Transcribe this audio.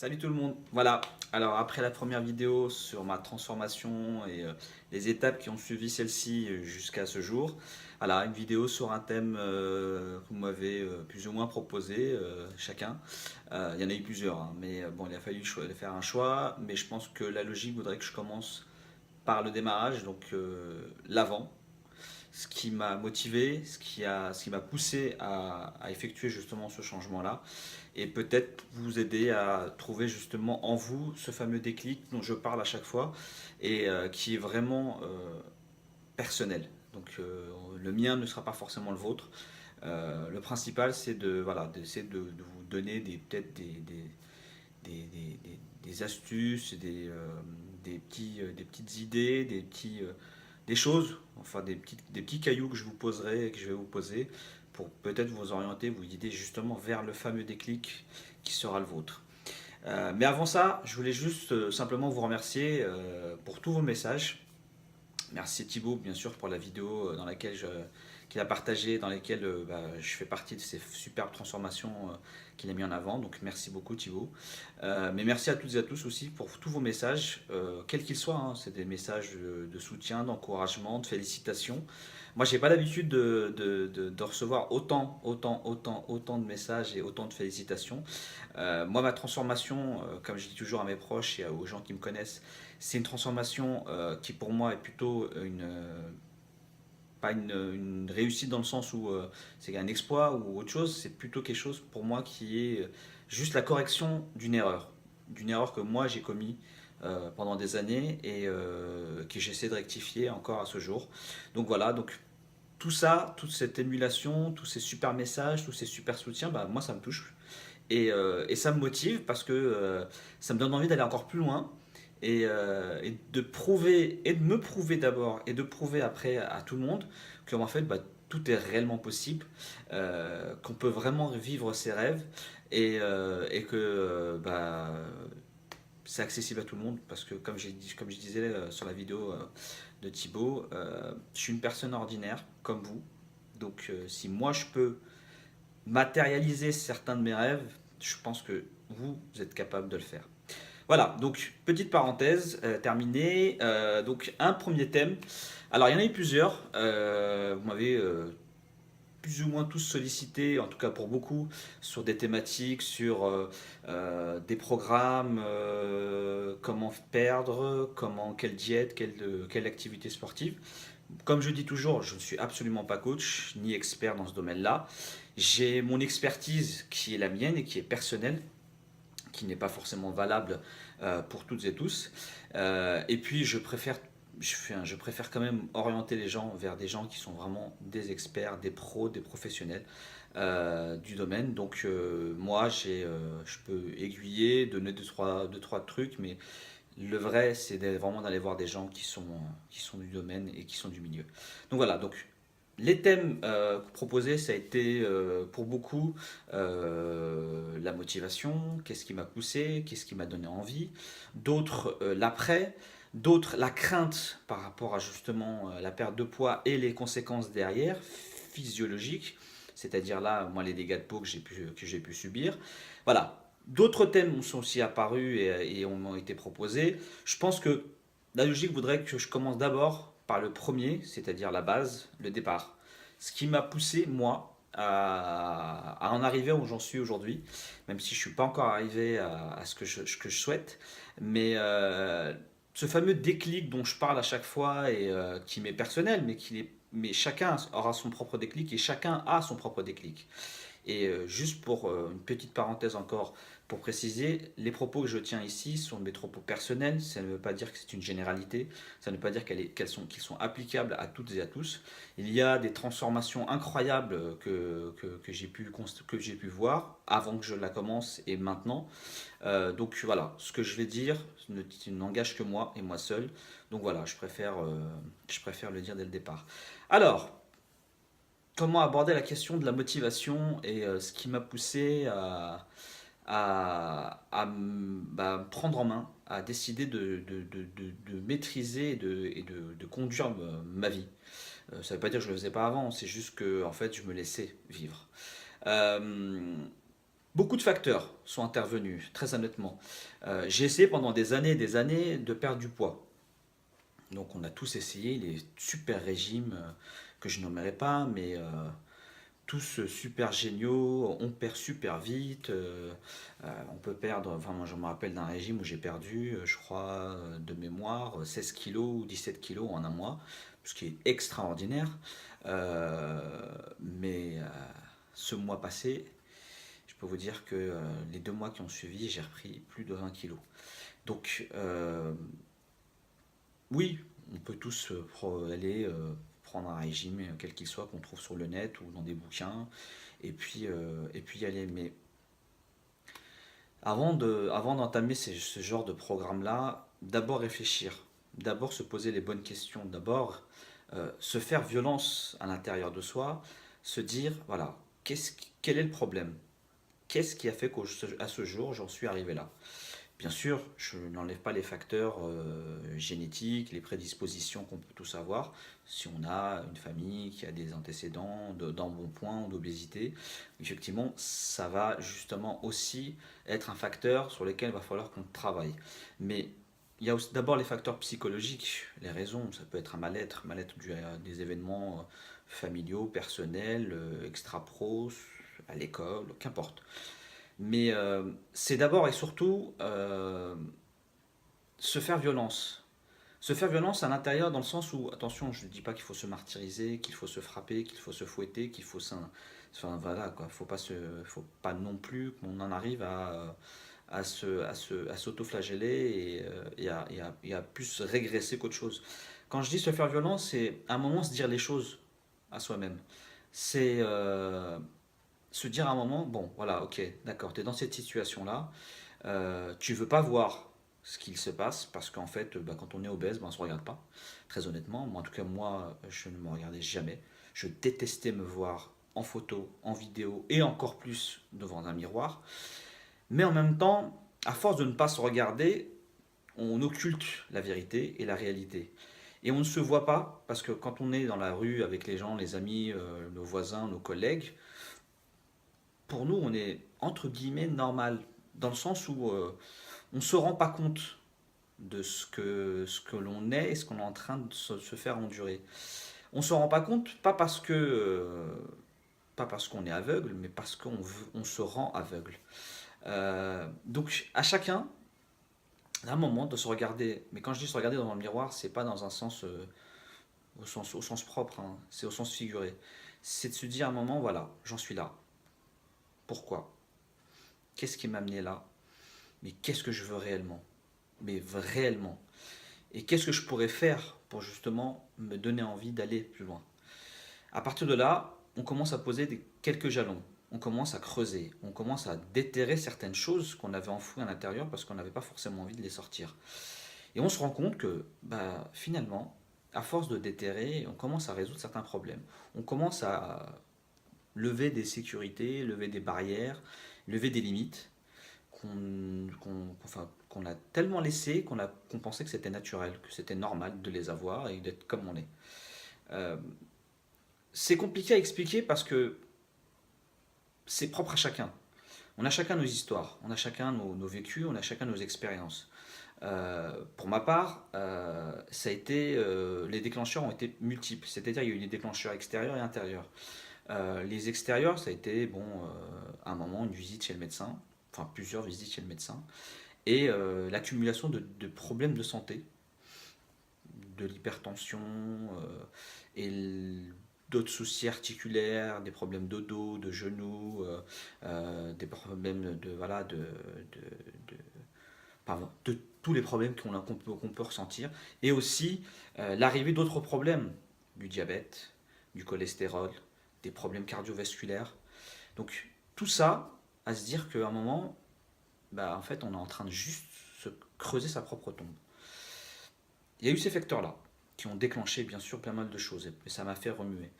Salut tout le monde. Voilà, alors après la première vidéo sur ma transformation et les étapes qui ont suivi celle-ci jusqu'à ce jour, voilà, une vidéo sur un thème que vous m'avez plus ou moins proposé chacun. Il y en a eu plusieurs, hein, mais bon, il a fallu faire un choix, mais je pense que la logique voudrait que je commence par le démarrage, donc l'avant, ce qui m'a motivé, ce qui m'a poussé à effectuer justement ce changement-là et peut-être vous aider à trouver justement en vous ce fameux déclic dont je parle à chaque fois et qui est vraiment personnel. Donc le mien ne sera pas forcément le vôtre. Le principal c'est de voilà d'essayer de vous donner peut-être des astuces, des petites idées, des choses, enfin des petits cailloux que je vous poserai, que je vais vous poser pour peut-être vous orienter, vous guider justement vers le fameux déclic qui sera le vôtre. Mais avant ça, je voulais juste simplement vous remercier pour tous vos messages. Merci Thibaut, bien sûr, pour la vidéo qu'il a partagée, dans laquelle je fais partie de ces superbes transformations qu'il a mis en avant. Donc merci beaucoup Thibaut. Mais merci à toutes et à tous aussi pour tous vos messages, quels qu'ils soient, hein. C'est des messages de soutien, d'encouragement, de félicitations. Moi, j'ai pas l'habitude de recevoir autant de messages et autant de félicitations. Moi, ma transformation, comme je dis toujours à mes proches et aux gens qui me connaissent, c'est une transformation qui pour moi est plutôt pas une réussite dans le sens où c'est un exploit ou autre chose, c'est plutôt quelque chose pour moi qui est juste la correction d'une erreur que moi j'ai commis pendant des années et que j'essaie de rectifier encore à ce jour. Donc voilà, donc tout ça, toute cette émulation, tous ces super messages, tous ces super soutiens, bah, moi ça me touche. Et ça me motive parce que ça me donne envie d'aller encore plus loin et de prouver, et de me prouver d'abord, et de prouver après à tout le monde que en fait bah, tout est réellement possible, qu'on peut vraiment vivre ses rêves et que c'est accessible à tout le monde parce que comme je disais sur la vidéo de Thibaut, je suis une personne ordinaire comme vous. Donc si moi je peux matérialiser certains de mes rêves, je pense que vous êtes capable de le faire. Voilà, donc petite parenthèse terminée. Donc un premier thème. Alors il y en a eu plusieurs. Vous m'avez plus ou moins tous sollicité, en tout cas pour beaucoup, sur des thématiques, sur des programmes, comment perdre, quelle diète, quelle activité sportive. Comme je dis toujours, je ne suis absolument pas coach ni expert dans ce domaine-là. J'ai mon expertise qui est la mienne et qui est personnelle, qui n'est pas forcément valable pour toutes et tous. Et puis je préfère quand même orienter les gens vers des gens qui sont vraiment des experts, des pros, des professionnels du domaine. Donc moi, je peux aiguiller, donner deux, trois trucs, mais le vrai, c'est vraiment d'aller voir des gens qui sont du domaine et qui sont du milieu. Donc voilà, donc les thèmes proposés, ça a été pour beaucoup la motivation, qu'est-ce qui m'a poussé, qu'est-ce qui m'a donné envie, d'autres l'après, d'autres la crainte par rapport à justement la perte de poids et les conséquences derrière, physiologiques, c'est-à-dire là, moi, les dégâts de peau que j'ai pu subir. Voilà. D'autres thèmes sont aussi apparus et ont été proposés. Je pense que la logique voudrait que je commence d'abord par le premier, c'est-à-dire la base, le départ. Ce qui m'a poussé, moi, à en arriver où j'en suis aujourd'hui, même si je ne suis pas encore arrivé à ce que je souhaite. Mais ce fameux déclic dont je parle à chaque fois et qui m'est personnel, mais chacun aura son propre déclic et chacun a son propre déclic. Et juste pour une petite parenthèse encore, pour préciser, les propos que je tiens ici sont mes propos personnels, ça ne veut pas dire que c'est une généralité, ça ne veut pas dire qu'ils sont applicables à toutes et à tous. Il y a des transformations incroyables que j'ai pu voir avant que je la commence et maintenant. Donc voilà, ce que je vais dire n'engage que moi et moi seul. Donc voilà, je préfère le dire dès le départ. Alors, comment aborder la question de la motivation et ce qui m'a poussé à me prendre en main, à décider de maîtriser de conduire ma vie. Ça ne veut pas dire que je ne le faisais pas avant, c'est juste que en fait, je me laissais vivre. Euh, Beaucoup de facteurs sont intervenus, très honnêtement. J'ai essayé pendant des années de perdre du poids. Donc on a tous essayé les super régimes que je nommerai pas, mais tous super géniaux, on perd super vite, on peut perdre, enfin moi je me rappelle d'un régime où j'ai perdu, je crois, de mémoire, 16 kilos ou 17 kilos en un mois, ce qui est extraordinaire. Mais ce mois passé, je peux vous dire que les 2 mois qui ont suivi, j'ai repris plus de 20 kilos. Donc oui, on peut tous aller prendre un régime, quel qu'il soit, qu'on trouve sur le net ou dans des bouquins, et puis y aller. Mais avant d'entamer ce genre de programme-là, d'abord réfléchir, d'abord se poser les bonnes questions, d'abord se faire violence à l'intérieur de soi, se dire, voilà, quel est le problème? Qu'est-ce qui a fait qu'à ce jour, j'en suis arrivé là? Bien sûr, je n'enlève pas les facteurs génétiques, les prédispositions qu'on peut tous avoir. Si on a une famille qui a des antécédents d'embonpoint ou d'obésité, effectivement, ça va justement aussi être un facteur sur lequel il va falloir qu'on travaille. Mais il y a d'abord les facteurs psychologiques, les raisons. Ça peut être un mal-être dû à des événements familiaux, personnels, extra-pro, à l'école, qu'importe. Mais c'est d'abord et surtout se faire violence. Se faire violence à l'intérieur dans le sens où, attention, je ne dis pas qu'il faut se martyriser, qu'il faut se frapper, qu'il faut se fouetter, qu'il faut enfin, voilà, quoi. Faut pas non plus qu'on en arrive à s'auto-flageller et à plus régresser qu'autre chose. Quand je dis se faire violence, c'est à un moment se dire les choses à soi-même. C'est se dire à un moment, bon, voilà, ok, d'accord, tu es dans cette situation-là, tu veux pas voir ce qu'il se passe, parce qu'en fait, bah, quand on est obèse, bah, on se regarde pas, très honnêtement. Moi, en tout cas, moi, je ne me regardais jamais. Je détestais me voir en photo, en vidéo, et encore plus devant un miroir. Mais en même temps, à force de ne pas se regarder, on occulte la vérité et la réalité. Et on ne se voit pas, parce que quand on est dans la rue avec les gens, les amis, nos voisins, nos collègues, pour nous, on est entre guillemets normal, dans le sens où on ne se rend pas compte de ce que l'on est et ce qu'on est en train de se faire endurer. On ne se rend pas compte, pas parce qu'on est aveugle, mais parce on se rend aveugle. Donc à chacun, à un moment, de se regarder. Mais quand je dis se regarder dans le miroir, c'est pas dans un sens, au sens propre, hein, c'est au sens figuré. C'est de se dire à un moment, voilà, j'en suis là. Pourquoi? Qu'est-ce qui m'a amené là? Mais qu'est-ce que je veux réellement? Mais réellement. Et qu'est-ce que je pourrais faire pour justement me donner envie d'aller plus loin? À partir de là, on commence à poser quelques jalons. On commence à creuser. On commence à déterrer certaines choses qu'on avait enfouies à l'intérieur parce qu'on n'avait pas forcément envie de les sortir. Et on se rend compte que bah, finalement, à force de déterrer, on commence à résoudre certains problèmes. On commence à lever des sécurités, lever des barrières, lever des limites qu'on a tellement laissé qu'on pensait que c'était naturel, que c'était normal de les avoir et d'être comme on est. Euh, c'est compliqué à expliquer parce que c'est propre à chacun. On a chacun nos histoires, on a chacun nos vécus, on a chacun nos expériences. Pour ma part, les déclencheurs ont été multiples, c'est-à-dire il y a eu des déclencheurs extérieurs et intérieurs. Les extérieurs, ça a été, bon, à un moment, une visite chez le médecin, enfin plusieurs visites chez le médecin, et l'accumulation de problèmes de santé, de l'hypertension et d'autres soucis articulaires, des problèmes de dos, de genoux, des problèmes de, pardon, de tous les problèmes qu'on peut ressentir, et aussi l'arrivée d'autres problèmes, du diabète, du cholestérol, des problèmes cardiovasculaires. Donc tout ça, à se dire qu'à un moment, bah, en fait, on est en train de juste se creuser sa propre tombe. Il y a eu ces facteurs-là qui ont déclenché bien sûr pas mal de choses et ça m'a fait remuer.